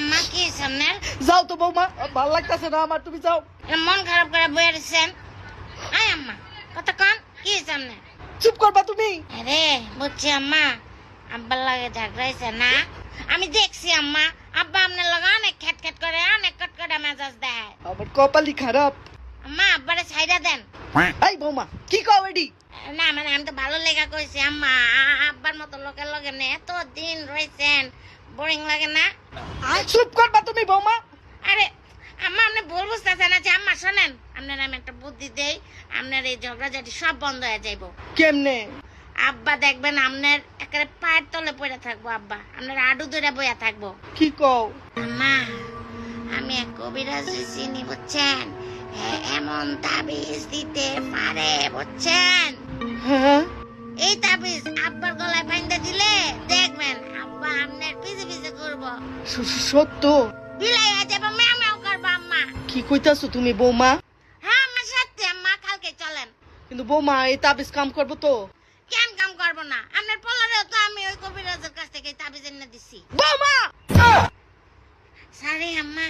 আম্মা কি সামনে যাও তো বৌমা, ভাল লাগতেছে না আমার, তুমি যাও। মন খারাপ করে বইয়া দিচ্ছেন। আয় আম্মা কতক্ষণ কি সামনে চুপ করবা তুমি। আরে বুঝছি আম্মা আব্বার লাগে ঝগড়াইছে না। আমি দেখছি আম্মা আব্বা আপনার লগে অনেক খ্যাট করে অনেক কটকটা মেজাজ দেয়। আমার কপালই খারাপ। আম্মা আব্বারে ছাইড়া দেন। এই বৌমা কি কও এডি? না মানে আমি তো ভালো লেগা কইছি আম্মা, আব্বার মতো লোকের লগে না এত দিন রয়েছেন, বোরিং লাগে না? চুপ করবা তুমি বৌমা। আরে আম্মা আপনি ভুল বুঝতেছেন। আছে আম্মা শোনেন, আপনার আমি একটা বুদ্ধি দেই, আপনার এই ঝগড়াঝাটি সব বন্ধ হয়ে যাইব। কেমনে? আব্বা দেখবেন আপনার একেবারে পায়ের তলে পড়ে থাকবো, আব্বা আপনার আডু ধরে বইয়া থাকবো। কি কও? আম্মা আমি এক কবিরাজ চিনি বুঝছেন, এমন তাবিজ দিতে পারে বুঝছেন। হ্যাঁ এই তাবিজ আব্বার গলায় বাইন্ধা দিলে দেখবেন আব্বা আপনার পিছে পিছে করবো, সত্য? বিলাই হয়ে যাবো, ম্যাও ম্যাও করবো আম্মা। কি কইতাছো তুমি বৌমা? হ্যাঁ আম্মা সত্যি আম্মা, কালকে চলেন। কিন্তু বৌমা এই তাবিজ কাম করবো তো? কেন কাম করবো না? আপনার পোলারেও তো আমি ওই কবিরাজের কাছ থেকে তাবিজ এনে দিছি। বৌমা সরি আম্মা।